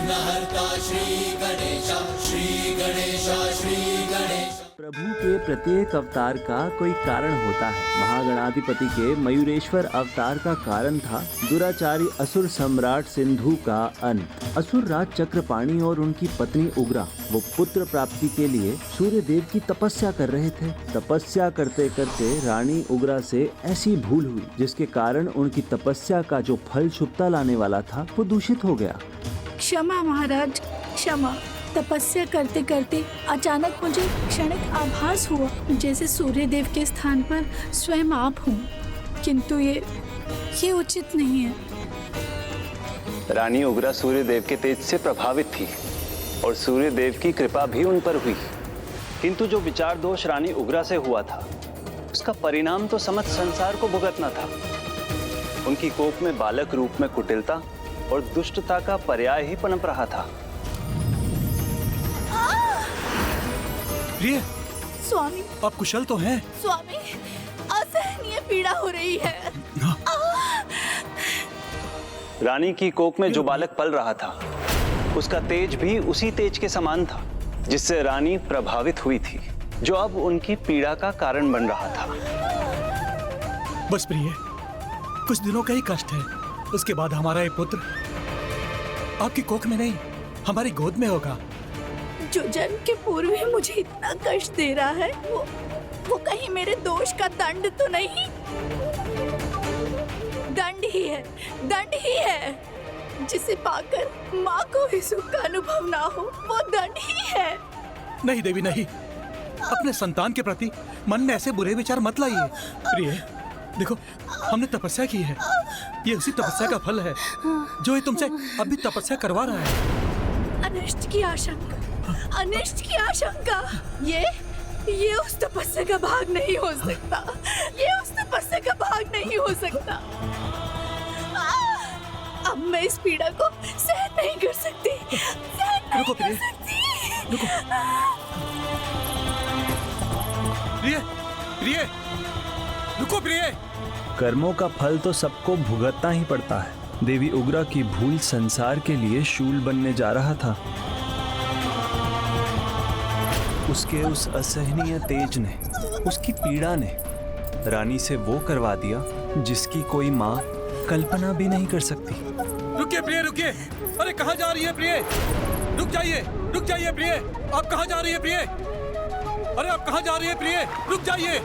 विघ्नहर्ता श्री गणेश, श्री गणेश, श्री गणेश। प्रभु के प्रत्येक अवतार का कोई कारण होता है। महागणाधिपति के मयूरेश्वर अवतार का कारण था दुराचारी असुर सम्राट सिंधु का अंत। असुर राज चक्रपाणि और उनकी पत्नी उग्रा वो पुत्र प्राप्ति के लिए सूर्य देव की तपस्या कर रहे थे। तपस्या करते करते रानी उग्रा से ऐसी भूल हुई जिसके कारण उनकी तपस्या का जो फल शुभता लाने वाला था वो दूषित हो गया। क्षमा महाराज, क्षमा। तपस्या करते करते अचानक मुझे क्षणिक आभास हुआ जैसे सूर्य देव के स्थान पर स्वयं आप हूँ, किंतु ये उचित नहीं है। रानी उग्रा सूर्य देव के तेज से प्रभावित थी और सूर्य देव की कृपा भी उन पर हुई, किंतु जो विचार दोष रानी उग्रा से हुआ था उसका परिणाम तो समस्त संसार को भुगतना था। उनकी कोख में बालक रूप में कुटिलता और दुष्टता का पर्याय ही पनप रहा था। प्रिय, स्वामी, आप कुशल तो हैं? स्वामी, असहनीय पीड़ा हो रही है। रानी की कोख में जो बालक पल रहा था उसका तेज भी उसी तेज के समान था जिससे रानी प्रभावित हुई थी, जो अब उनकी पीड़ा का कारण बन रहा था। बस प्रिय, कुछ दिनों का ही कष्ट है, उसके बाद हमारा ये पुत्र आपकी कोख में नहीं हमारी गोद में होगा। जो जन्म के पूर्व ही मुझे इतना कष्ट दे रहा है वो कहीं मेरे दोष का दंड तो नहीं? दंड ही है, दंड ही है। जिसे पाकर माँ को भी सुख का अनुभव ना हो, वो दंड ही है। नहीं देवी नहीं, अपने संतान के प्रति मन में ऐसे बुरे विचार मत लाइए। प्रिय, देखो हमने तपस्या की है, ये उसी तपस्या का फल है जो ये तुमसे अभी तपस्या करवा रहा है। अनिष्ट की आशंका, अनिष्ट की आशंका, ये उस तपस्या का भाग नहीं हो सकता, ये उस तपस्या का भाग नहीं हो सकता। अब मैं इस पीड़ा को सहन नहीं कर सकती, सहन नहीं कर सकती। रुको प्रिय, प्रिय, रुको प्रिय। कर्मों का फल तो सबको भुगतना ही पड़ता है। देवी उग्रा की भूल संसार के लिए शूल बनने जा रहा था। उसके उस असहनीय तेज ने, उसकी पीड़ा ने रानी से वो करवा दिया जिसकी कोई माँ कल्पना भी नहीं कर सकती। रुकिए प्रिय, रुकिए। अरे कहाँ जा रही है प्रिय? रुक जाइए, रुक जाइए प्रिय। आप कहाँ जा रही है प्रिय? अरे आप कहाँ जा रही है प्रिय? रुक जाइए,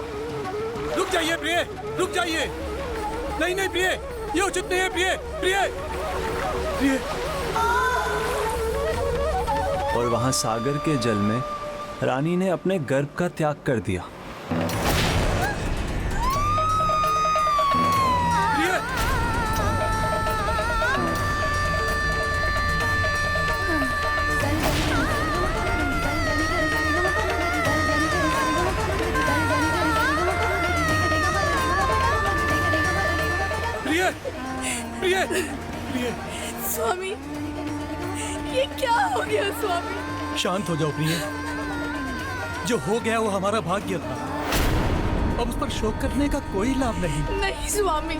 रुक जाइए प्रिय, रुक जाइए। नहीं नहीं प्रिय, ये उचित नहीं है प्रिय, प्रिय, प्रिय। और वहां सागर के जल में रानी ने अपने गर्भ का त्याग कर दिया। प्रिय, प्रिय, प्रिय। स्वामी, ये क्या हो गया स्वामी? शांत हो जाओ प्रिय। जो हो गया वो हमारा भाग्य था, अब उस पर शोक करने का कोई लाभ नहीं। नहीं स्वामी,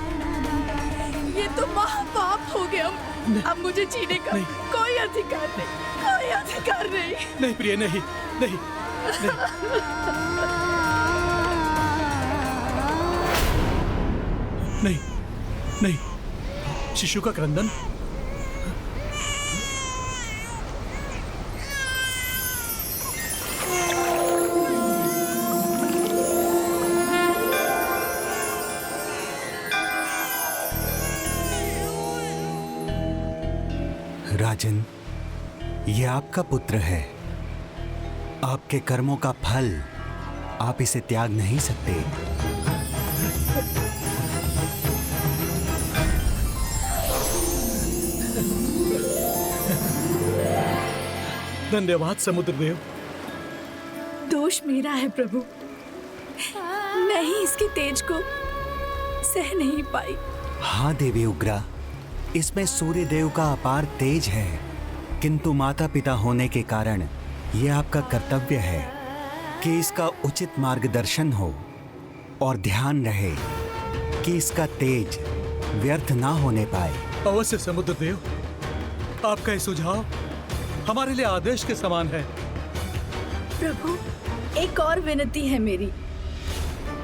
ये तो महापाप हो गया। अब मुझे जीने का कोई अधिकार नहीं, कोई अधिकार नहीं। नहीं प्रिय, नहीं, नहीं, नहीं, नहीं, नहीं। शिशु का क्रंदन राजन, ये आपका पुत्र है। आपके कर्मों का फल आप इसे त्याग नहीं सकते। धन्यवाद समुद्रदेव। दोष मेरा है प्रभु, मैं ही इसके तेज को सह नहीं पाई। हाँ देवी उग्रा, इसमें सूर्य देव का अपार तेज है, किंतु माता पिता होने के कारण यह आपका कर्तव्य है कि इसका उचित मार्गदर्शन हो और ध्यान रहे कि इसका तेज व्यर्थ ना होने पाए। अवश्य समुद्रदेव, आपका यह सुझाव हमारे लिए आदेश के समान है। प्रभु, एक और विनती है मेरी।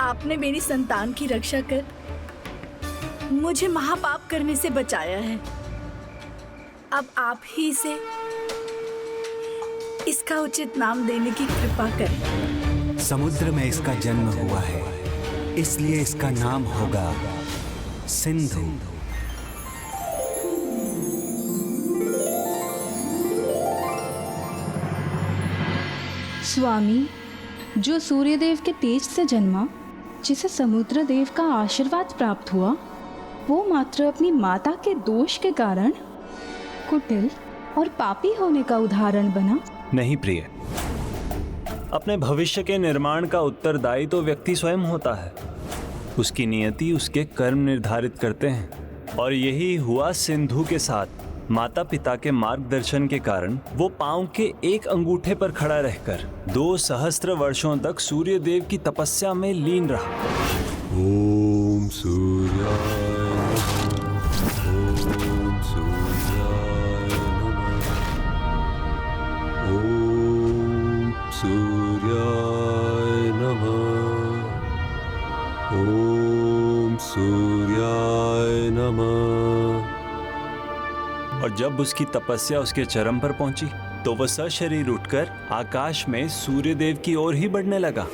आपने मेरी संतान की रक्षा कर मुझे महापाप करने से बचाया है। अब आप ही इसे इसका उचित नाम देने की कृपा करें। समुद्र में इसका जन्म हुआ है, इसलिए इसका नाम होगा सिंधु। स्वामी, जो सूर्यदेव के तेज से जन्मा, जिसे समुद्र देव का आशीर्वाद प्राप्त हुआ, वो मात्र अपनी माता के दोष के कारण कुटिल और पापी होने का उदाहरण बना। नहीं प्रिय, अपने भविष्य के निर्माण का उत्तरदायी तो व्यक्ति स्वयं होता है। उसकी नियति उसके कर्म निर्धारित करते हैं, और यही हुआ सिंधु के साथ। माता पिता के मार्गदर्शन के कारण वो पांव के एक अंगूठे पर खड़ा रहकर 2 सहस्त्र वर्षों तक सूर्य देव की तपस्या में लीन रहा। ओम सूर्याय नमः, ओम सूर्याय नमः, ओम सूर्याय नमः, ओम सूर्याय नमः। और जब उसकी तपस्या उसके चरम पर पहुंची तो वह सशरीर उठकर आकाश में सूर्य देव की ओर ही बढ़ने लगा।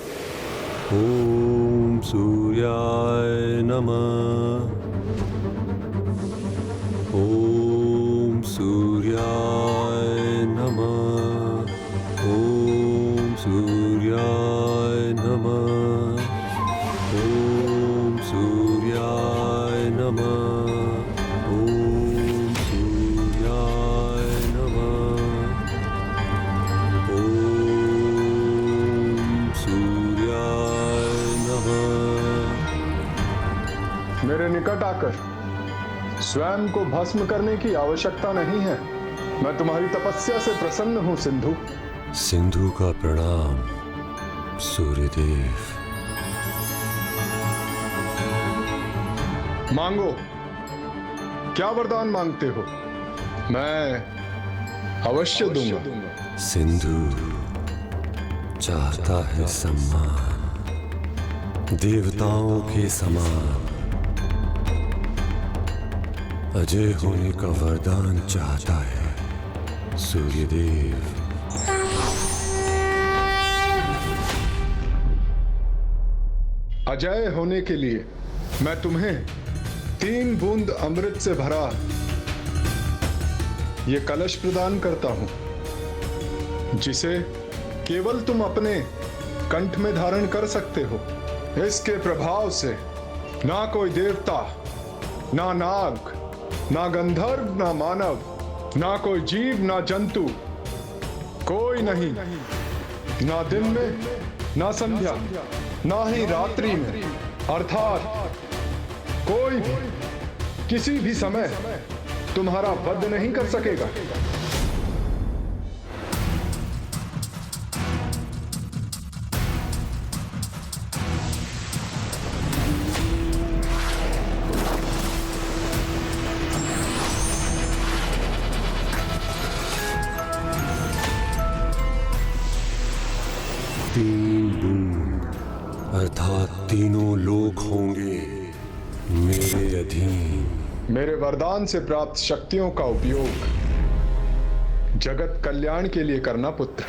ओम सूर्याय नमः, ओम सूर्याय नमः, ओम सूर्याय नमः, ओम सूर्याय नमः, ओम सूर्याय नमः, ओम सूर्याय नमः। मेरे निकट आकर स्वयं को भस्म करने की आवश्यकता नहीं है। मैं तुम्हारी तपस्या से प्रसन्न हूं सिंधु। सिंधु का प्रणाम सूर्यदेव। मांगो, क्या वरदान मांगते हो? मैं अवश्य दूंगा। सिंधु चाहता है सम्मान, देवताओं के समान। अजय होने का वरदान चाहता है सूर्यदेव। अजय होने के लिए मैं तुम्हें 3 बूंद अमृत से भरा ये कलश प्रदान करता हूं, जिसे केवल तुम अपने कंठ में धारण कर सकते हो। इसके प्रभाव से ना कोई देवता, ना नाग, ना गंधर्व, ना मानव, ना कोई जीव, ना जंतु, कोई नहीं, ना दिन में, ना संध्या, ना ही रात्रि में, अर्थात कोई भी किसी भी समय तुम्हारा वध नहीं कर सकेगा। तीन बूंद अर्थात तीनों लोक होंगे मेरे अधीन। मेरे वरदान से प्राप्त शक्तियों का उपयोग जगत कल्याण के लिए करना पुत्र।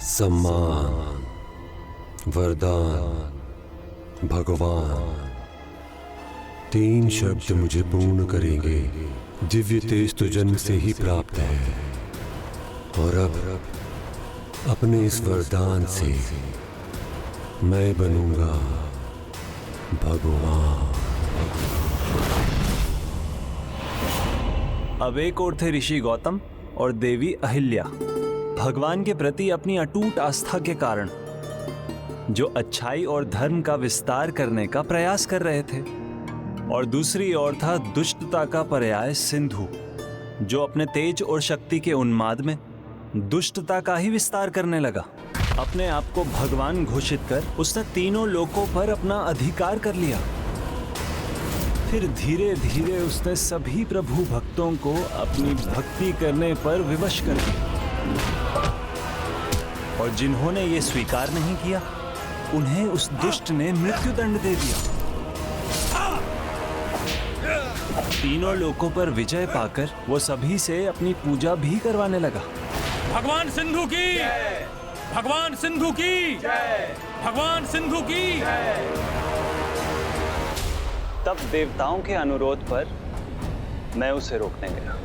सम्मान, वरदान, भगवान, 3 शब्द मुझे पूर्ण करेंगे। दिव्य तेज तो जन्म से ही प्राप्त है, और अब अपने इस वरदान से मैं बनूंगा भगवान। अब एक और थे ऋषि गौतम और देवी अहिल्या, भगवान के प्रति अपनी अटूट आस्था के कारण जो अच्छाई और धर्म का विस्तार करने का प्रयास कर रहे थे। और दूसरी ओर था दुष्टता का पर्याय सिंधु, जो अपने तेज और शक्ति के उन्माद में दुष्टता का ही विस्तार करने लगा। अपने आप को भगवान घोषित कर उसने तीनों लोकों पर अपना अधिकार कर लिया। फिर धीरे धीरे उसने सभी प्रभु भक्तों को अपनी भक्ति करने पर विवश कर दिया, और जिन्होंने ये स्वीकार नहीं किया उन्हें उस दुष्ट ने मृत्युदंड दे दिया। तीनों लोकों पर विजय पाकर वो सभी से अपनी पूजा भी करवाने लगा। भगवान सिंधु की, भगवान सिंधु की, भगवान सिंधु की। तब देवताओं के अनुरोध पर मैं उसे रोकने गया।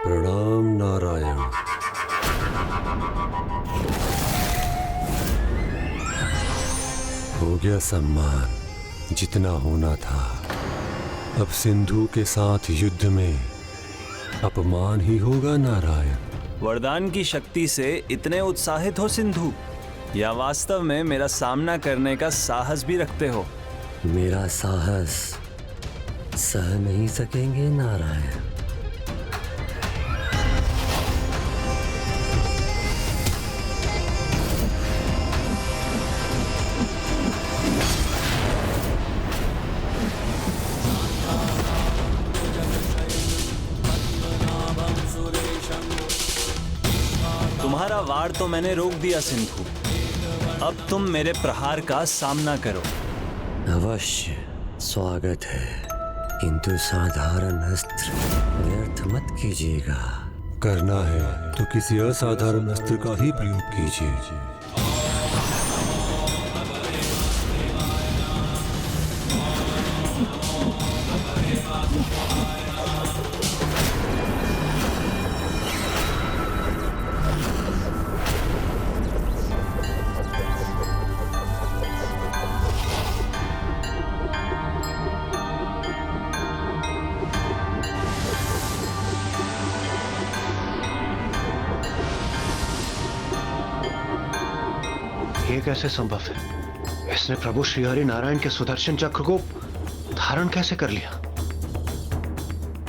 प्रणाम नारायण। हो गया सम्मान जितना होना था। अब सिंधु के साथ युद्ध में अपमान ही होगा नारायण। वरदान की शक्ति से इतने उत्साहित हो सिंधु, या वास्तव में मेरा सामना करने का साहस भी रखते हो? मेरा साहस सह नहीं सकेंगे नारायण। तुम्हारा वार तो मैंने रोक दिया सिंधु, अब तुम मेरे प्रहार का सामना करो। अवश्य स्वागत है, किंतु साधारण अस्त्र व्यर्थ मत कीजिएगा। करना है तो किसी असाधारण अस्त्र का ही प्रयोग कीजिए। ये कैसे संभव है? इसने प्रभु श्री हरि नारायण के सुदर्शन चक्र को धारण कैसे कर लिया?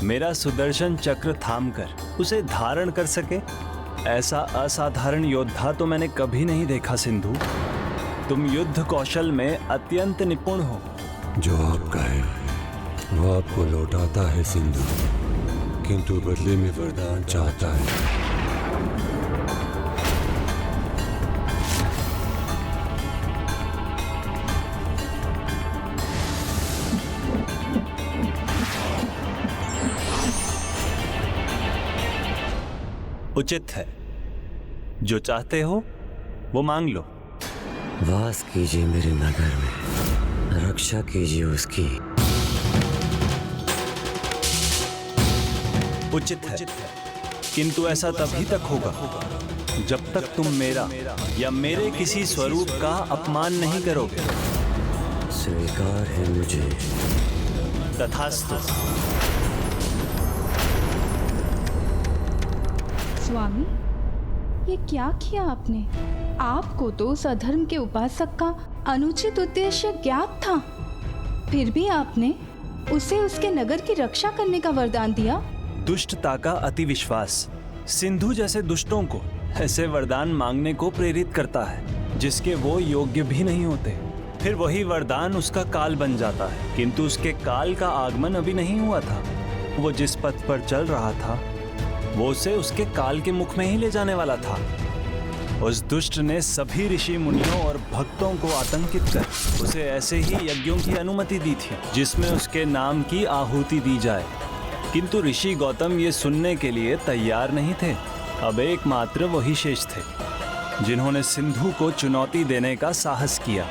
मेरा सुदर्शन चक्र थामकर उसे धारण कर सके ऐसा असाधारण योद्धा तो मैंने कभी नहीं देखा सिंधु। तुम युद्ध कौशल में अत्यंत निपुण हो। जो आप कहे वो आपको लौटाता है सिंधु, किंतु बदले में वरदान चाहता है। उचित है, जो चाहते हो वो मांग लो। वास कीजिए मेरे नगर में, रक्षा कीजिए उसकी। उचित है, किंतु ऐसा तभी तक होगा जब तक तुम मेरा या मेरे किसी स्वरूप का अपमान नहीं करोगे। स्वीकार है मुझे। तथास्तु। स्वामी, ये क्या किया आपने? आपको तो उस अधर्म के उपासक का अनुचित उद्देश्य ज्ञात था, फिर भी आपने उसे उसके नगर की रक्षा करने का वरदान दिया। दुष्टता का अति विश्वास सिंधु जैसे दुष्टों को ऐसे वरदान मांगने को प्रेरित करता है जिसके वो योग्य भी नहीं होते। फिर वही वरदान उसका काल बन जाता है, किंतु उसके काल का आगमन अभी नहीं हुआ था। वो जिस पथ पर चल रहा था वो उसे उसके काल के मुख में ही ले जाने वाला था। उस दुष्ट ने सभी ऋषि मुनियों और भक्तों को आतंकित कर उसे ऐसे ही यज्ञों की अनुमति दी थी जिसमें उसके नाम की आहुति दी जाए, किंतु ऋषि गौतम ये सुनने के लिए तैयार नहीं थे। अब एकमात्र वही शेष थे जिन्होंने सिंधु को चुनौती देने का साहस किया।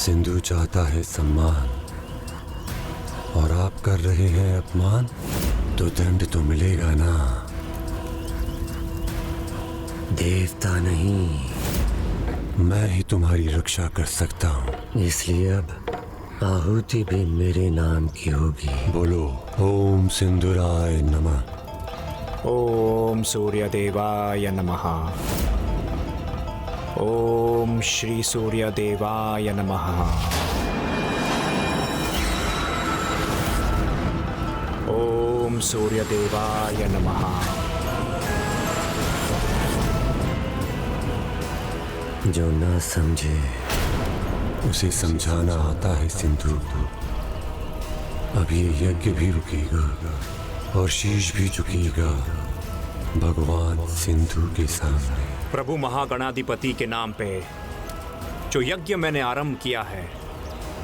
सिंधु चाहता है सम्मान और आप कर रहे हैं अपमान, तो दंड तो मिलेगा ना। देवता नहीं, मैं ही तुम्हारी रक्षा कर सकता हूँ। इसलिए अब आहुति भी मेरे नाम की होगी। बोलो ओम सिंधुराय नमः। ओम सूर्यदेवाय नमः। ओम श्री सूर्यदेवाय नमः। ओम सूर्यदेवाय नमः। जो ना समझे उसे समझाना आता है सिंधु। अब ये यज्ञ भी रुकेगा और शीश भी झुकेगा भगवान सिंधु के सामने। प्रभु महागणाधिपति के नाम पे जो यज्ञ मैंने आरंभ किया है,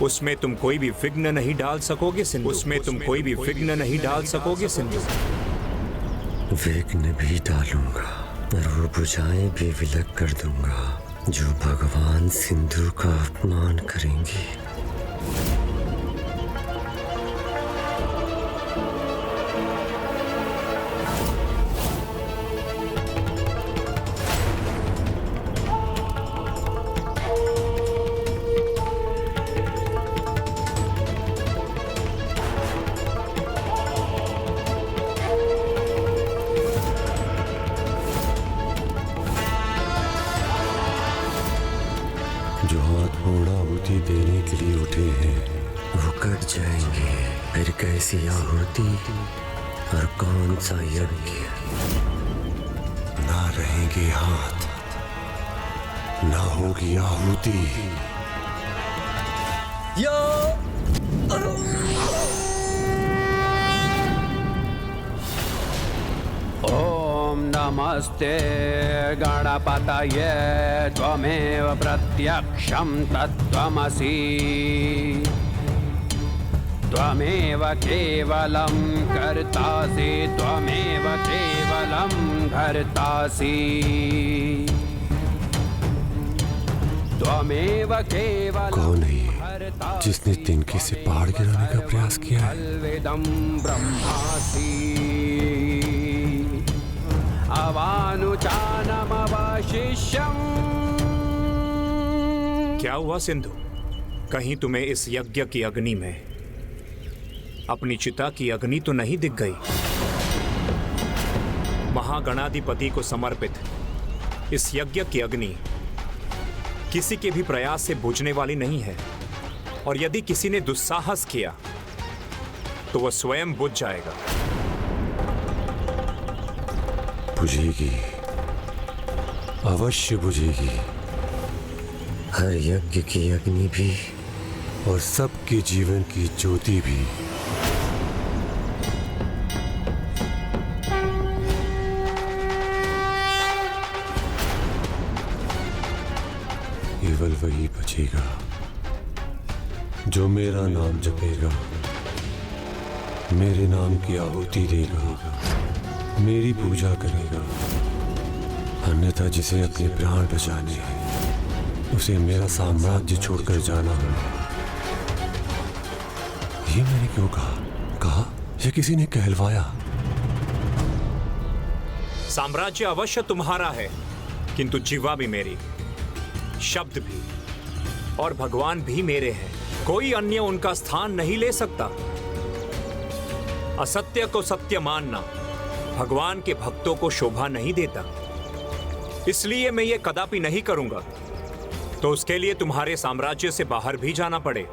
उसमें तुम कोई भी विघ्न नहीं डाल सकोगे सिंधु। उसमें तुम कोई भी विघ्न नहीं डाल सकोगे सिंधु। विघ्न भी डालूंगा और वो बुझाएं भी विलग कर दूंगा जो भगवान सिंधु का अपमान करेंगी। जो हाथ पूर्ण आहुति देने के लिए उठे हैं वो कट जाएंगे। फिर कैसी आहुति और कौन सा यज्ञ। ना रहेंगे हाथ, ना होगी आहुति। ओम नमस्ते गणपतये त्वमेव प्रत्यक्षं तत्त्वमसि। त्वमेव केवलं कर्तासि, त्वमेव केवलं कर्तासि। त्वमेव केवलं कौन है जिसने तिनके से पहाड़ गिराने का प्रयास किया है? अलविदं ब्रह्मासि अवानुचानमवशिष्यम्। क्या हुआ सिंधु? कहीं तुम्हें इस यज्ञ की अग्नि में अपनी चिता की अग्नि तो नहीं दिख गई? महागणाधिपति को समर्पित इस यज्ञ की अग्नि किसी के भी प्रयास से बुझने वाली नहीं है, और यदि किसी ने दुस्साहस किया तो वह स्वयं बुझ जाएगा। बुझेगी, अवश्य बुझेगी। हर यज्ञ की अग्नि भी और सबके जीवन की ज्योति भी। केवल वही बचेगा जो मेरा नाम जपेगा, मेरे नाम की आहुति देगा, मेरी पूजा करेगा। अन्यथा जिसे अपने प्राण बचाने हैं उसे मेरा साम्राज्य छोड़कर जाना होगा। ये मैंने क्यों कहा या किसी ने कहलवाया? साम्राज्य अवश्य तुम्हारा है, किंतु जीवा भी मेरी, शब्द भी और भगवान भी मेरे हैं। कोई अन्य उनका स्थान नहीं ले सकता। असत्य को सत्य मानना भगवान के भक्तों को शोभा नहीं देता। इसलिए मैं ये कदापि नहीं करूंगा। तो उसके लिए तुम्हारे साम्राज्य से बाहर भी जाना पड़े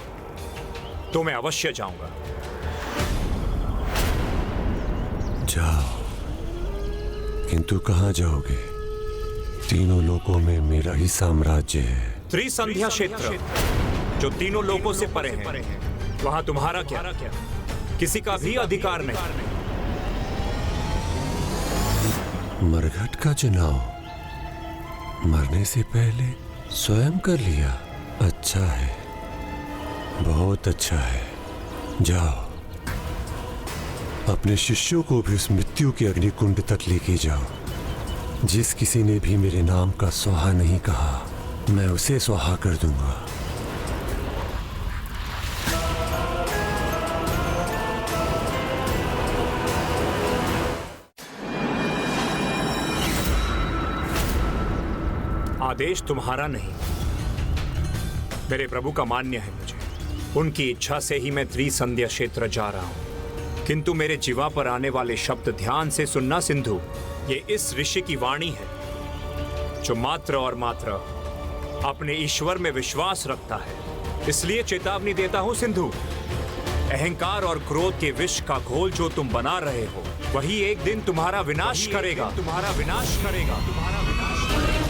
तो मैं अवश्य जाऊंगा। जाओ, किंतु कहां जाओगे? तीनों लोकों में मेरा ही साम्राज्य है। त्रिसंध्या क्षेत्र जो तीनों लोकों से परे है, वहां तुम्हारा क्या, किसी का भी अधिकार नहीं। मरघट का चुनाव मरने से पहले स्वयं कर लिया। अच्छा है, बहुत अच्छा है। जाओ, अपने शिष्यों को भी उस मृत्यु के अग्निकुंड तक लेके जाओ। जिस किसी ने भी मेरे नाम का स्वाहा नहीं कहा, मैं उसे स्वाहा कर दूंगा। आदेश तुम्हारा नहीं, मेरे प्रभु का मान्य है। मुझे उनकी इच्छा से ही मैं त्रिसंध्या क्षेत्र जा रहा हूं। किंतु मेरे जीवा पर आने वाले शब्द ध्यान से सुनना सिंधु। ये इस ऋषि की वाणी है जो मात्र और मात्र अपने ईश्वर में विश्वास रखता है। इसलिए चेतावनी देता हूं सिंधु, अहंकार और क्रोध के विष का घोल जो तुम बना रहे हो वही एक दिन तुम्हारा विनाश करेगा। तुम्हारा विनाश करेगा। तुम्हारा विनाश करेगा।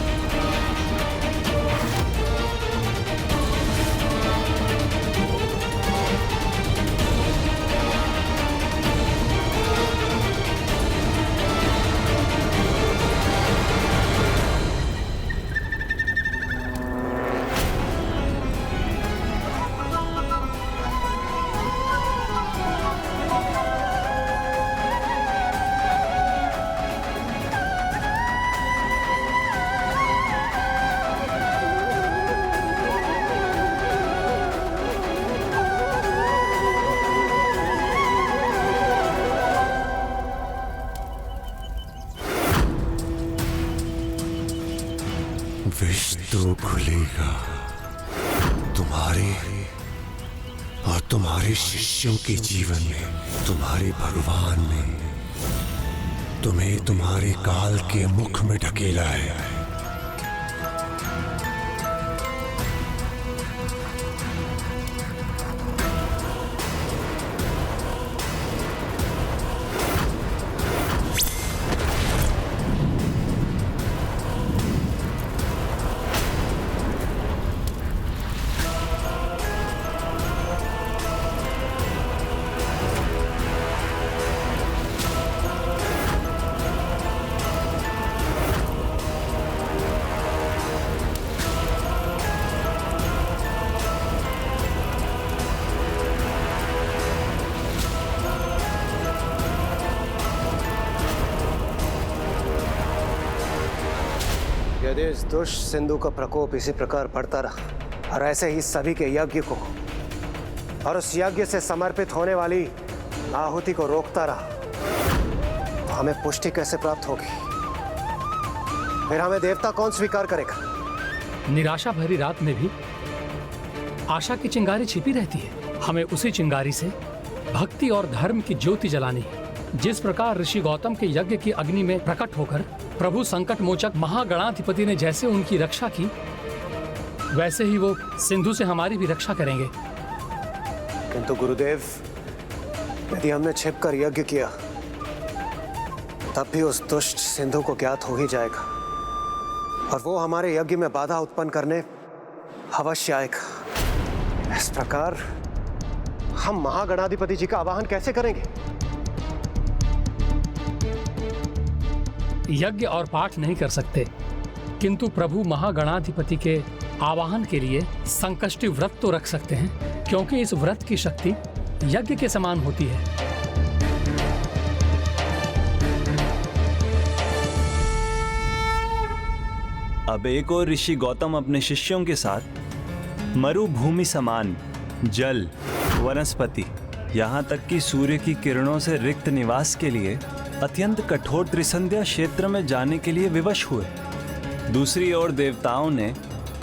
विष तो खुलेगा तुम्हारे और तुम्हारे शिष्यों के जीवन में, तुम्हारे भगवान में। तुम्हें तुम्हारे काल के मुख में ढकेला है। यदि इस दुष्ट सिंधु का प्रकोप इसी प्रकार बढ़ता रहा और ऐसे ही सभी के यज्ञ को और उस यज्ञ से समर्पित होने वाली आहुति को रोकता रहा, तो हमें पुष्टि कैसे प्राप्त होगी? फिर हमें देवता कौन स्वीकार करेगा? निराशा भरी रात में भी आशा की चिंगारी छिपी रहती है। हमें उसी चिंगारी से भक्ति और धर्म की ज्योति जलानी है। जिस प्रकार ऋषि गौतम के यज्ञ की अग्नि में प्रकट होकर प्रभु संकट मोचक महागणाधिपति ने जैसे उनकी रक्षा की, वैसे ही वो सिंधु से हमारी भी रक्षा करेंगे। किंतु गुरुदेव, यदि हमने छिपकर यज्ञ किया तब भी उस दुष्ट सिंधु को ज्ञात हो ही जाएगा और वो हमारे यज्ञ में बाधा उत्पन्न करने अवश्य आएगा। इस प्रकार हम महागणाधिपति जी का आवाहन कैसे करेंगे? यज्ञ और पाठ नहीं कर सकते, किंतु प्रभु महागणाधिपति के आवाहन के लिए संकष्टी व्रत तो रख सकते हैं, क्योंकि इस व्रत की शक्ति यज्ञ के समान होती है। अब एक और ऋषि गौतम अपने शिष्यों के साथ मरुभूमि समान जल, वनस्पति, यहाँ तक कि सूर्य की किरणों से रिक्त निवास के लिए अत्यंत कठोर त्रिसंध्या क्षेत्र में जाने के लिए विवश हुए। दूसरी ओर देवताओं ने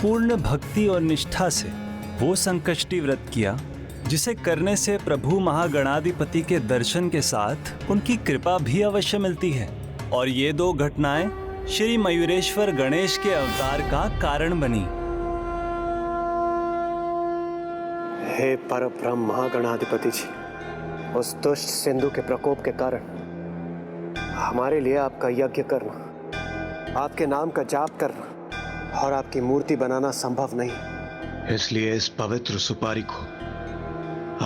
पूर्ण भक्ति और निष्ठा से वो संकष्टी व्रत किया जिसे करने से प्रभु महागणाधिपति के दर्शन के साथ उनकी कृपा भी अवश्य मिलती है। और ये दो घटनाएं श्री मयूरेश्वर गणेश के अवतार का कारण बनी। हे परब्रह्म महागणाधिपति जी, उस दुष्ट सिंधु के प्रकोप के कारण हमारे लिए आपका यज्ञ करना, आपके नाम का जाप करना और आपकी मूर्ति बनाना संभव नहीं। इसलिए इस पवित्र सुपारी को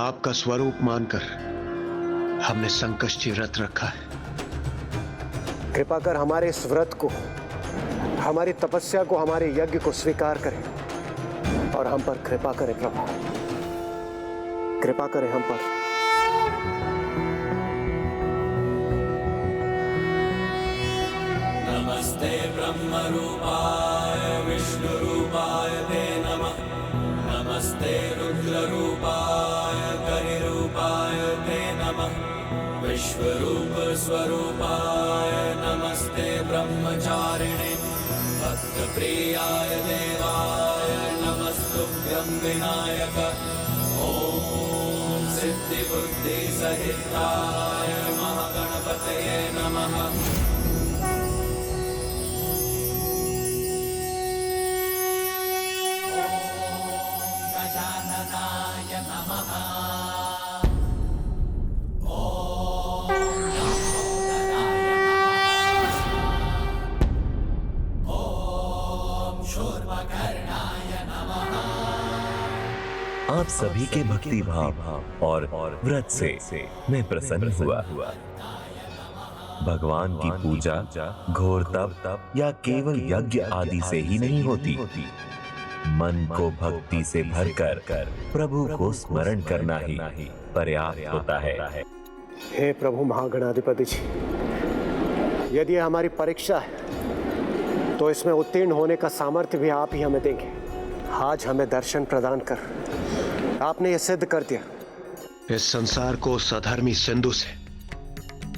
आपका स्वरूप मानकर हमने संकष्टी व्रत रखा है। कृपा कर हमारे इस व्रत को, हमारी तपस्या को, हमारे यज्ञ को स्वीकार करें और हम पर कृपा करें। प्रभु कृपा करें हम पर। नमस्ते ब्रह्म रूपाय विष्णु रूपाय ते नमः। नमस्ते रुद्र रूपाय करिरूपाय ते नमः। विश्वरूप स्वरूपाय नमस्ते ब्रह्मचारिणे भक्त प्रियाय देवाय नमस्तुभ्यं विनायक ॐ सिद्धिबुद्धिसहिताय महागणपतये नमः। आप सभी के भक्ति भाव और व्रत से मैं प्रसन्न हुआ। भगवान की पूजा घोर तप या केवल यज्ञ आदि से ही नहीं होती। मन को भक्ति से भरकर प्रभु को स्मरण करना ही पर्याप्त होता है। हे प्रभु महागणाधिपति जी, यदि ये हमारी परीक्षा है तो इसमें उत्तीर्ण होने का सामर्थ्य भी आप ही हमें देंगे। आज हमें दर्शन प्रदान कर आपने ये सिद्ध कर दिया। इस संसार को उस अधर्मी सिंधु से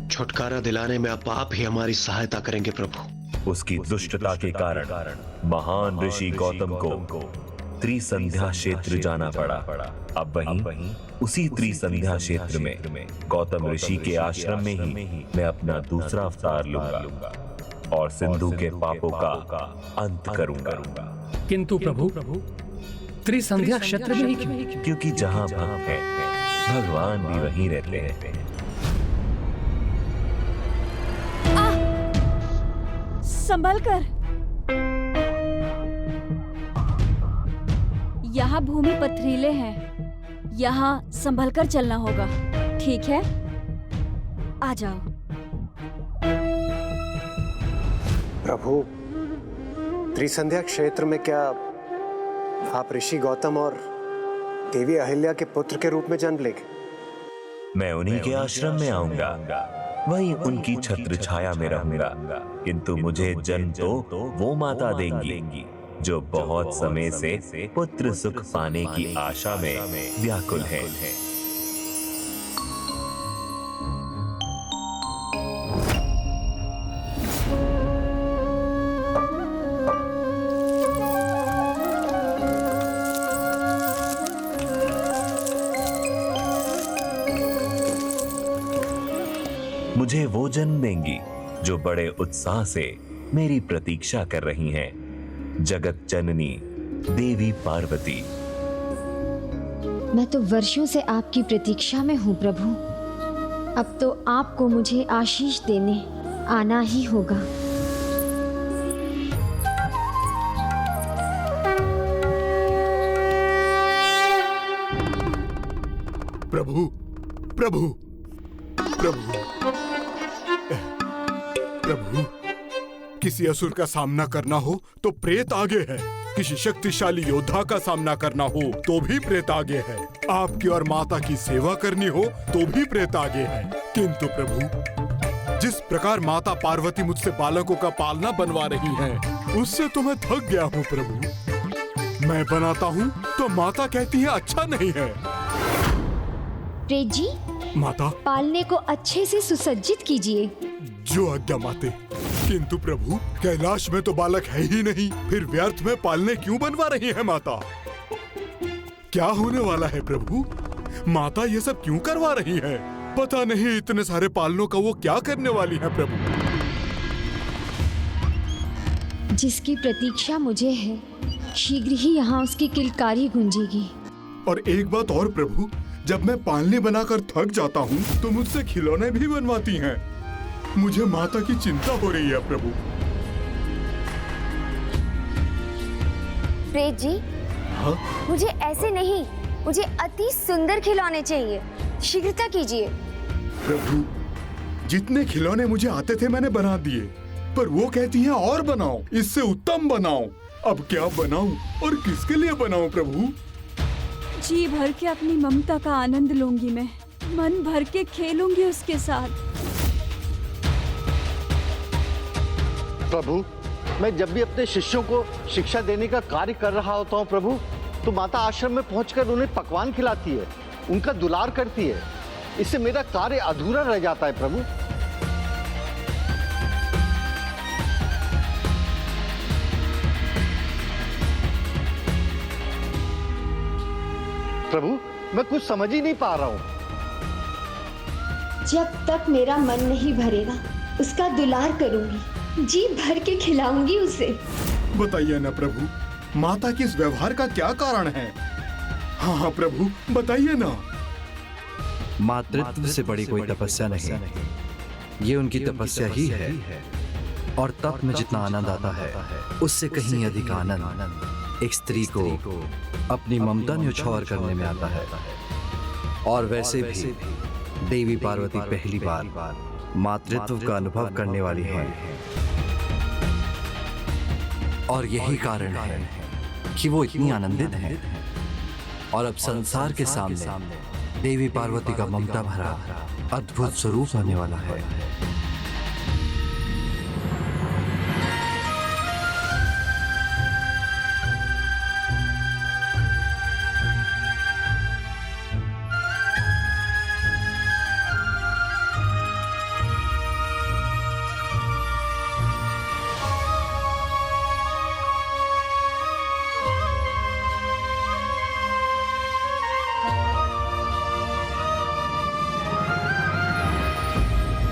छुटकारा दिलाने में आप ही हमारी सहायता करेंगे प्रभु। उसकी दुष्टता के कारण महान ऋषि गौतम को त्रिसंध्या क्षेत्र जाना पड़ा। अब वहीं उसी त्रिसंध्या क्षेत्र में गौतम ऋषि के आश्रम में ही मैं अपना दूसरा अवतार लूंगा और सिंधु के पापों का अंत करूंगा। किंतु प्रभु त्रिसंध्या क्षेत्र में ही क्यों? क्योंकि जहां भक्त है भगवान भी वहीं रहते हैं। संभल कर, यहाँ भूमि पथरीले हैं, यहाँ संभल कर चलना होगा। ठीक है, आ जाओ। प्रभु, त्रिसंध्या क्षेत्र में क्या आप ऋषि गौतम और देवी अहिल्या के पुत्र के रूप में जन्म लेंगे? मैं उन्हीं के आश्रम में आऊंगा, वहीं उनकी छत्र छाया में रहूंगा। किंतु मुझे जन्म तो वो माता देंगी जो बहुत समय से पुत्र सुख पाने की आशा में व्याकुल है। मुझे वो जन्म देंगी जो बड़े उत्साह से मेरी प्रतीक्षा कर रही हैं। जगत जननी देवी पार्वती। मैं तो वर्षों से आपकी प्रतीक्षा में हूँ प्रभु। अब तो आपको मुझे आशीष देने आना ही होगा। प्रभु, प्रभु, प्रभु, प्रभु, किसी असुर का सामना करना हो तो प्रेत आगे है। किसी शक्तिशाली योद्धा का सामना करना हो तो भी प्रेत आगे है। आपकी और माता की सेवा करनी हो तो भी प्रेत आगे है। किंतु प्रभु, जिस प्रकार माता पार्वती मुझसे बालकों का पालना बनवा रही हैं, उससे तो मैं थक गया हूँ प्रभु। मैं बनाता हूँ तो माता कहती है अच्छा नहीं है। प्रेत जी, माता, पालने को अच्छे से सुसज्जित कीजिए। जो आज्ञा माते। किंतु प्रभु, कैलाश में तो बालक है ही नहीं, फिर व्यर्थ में पालने क्यों बनवा रही है माता? क्या होने वाला है प्रभु? माता ये सब क्यों करवा रही है? पता नहीं इतने सारे पालनों का वो क्या करने वाली है प्रभु। जिसकी प्रतीक्षा मुझे है, शीघ्र ही यहाँ उसकी किलकारी गूंजेगी। और एक बात और प्रभु, जब मैं पालने बनाकर थक जाता हूँ तो मुझसे खिलौने भी बनवाती हैं। मुझे माता की चिंता हो रही है प्रभु। प्रेत जी, हाँ? मुझे ऐसे नहीं, मुझे अति सुंदर खिलौने चाहिए। शीघ्रता कीजिए। प्रभु, जितने खिलौने मुझे आते थे मैंने बना दिए, पर वो कहती हैं और बनाओ, इससे उत्तम बनाओ। अब क्या बनाऊं और किसके लिए बनाऊं प्रभु? जी भर के अपनी ममता का आनंद लूंगी मैं, मन भर के खेलूंगी उसके साथ। प्रभु, मैं जब भी अपने शिष्यों को शिक्षा देने का कार्य कर रहा होता हूँ प्रभु, तो माता आश्रम में पहुंचकर उन्हें पकवान खिलाती है, उनका दुलार करती है। इससे मेरा कार्य अधूरा रह जाता है प्रभु। प्रभु मैं कुछ समझ ही नहीं पा रहा हूँ। जब तक मेरा मन नहीं भरेगा उसका दुलार करूंगी, जी भर के खिलाऊंगी उसे। बताइए ना प्रभु, माता के इस व्यवहार का क्या कारण है? हाँ हाँ प्रभु बताइए ना। मातृत्व से बड़ी कोई तपस्या नहीं, ये उनकी तपस्या ही है। और तप में जितना आनंद आता है उससे कहीं अधिक आनंद एक स्त्री को अपनी ममता न्यौछावर करने में आता है। और वैसे भी देवी पार्वती पहली बार मातृत्व का अनुभव करने वाली हैं। और यही कारण है कि वो इतनी आनंदित हैं। और अब संसार के सामने देवी पार्वती का ममता भरा अद्भुत स्वरूप होने वाला है।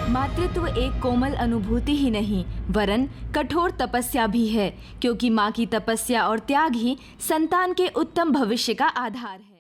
मातृत्व एक कोमल अनुभूति ही नहीं वरन कठोर तपस्या भी है, क्योंकि माँ की तपस्या और त्याग ही संतान के उत्तम भविष्य का आधार है।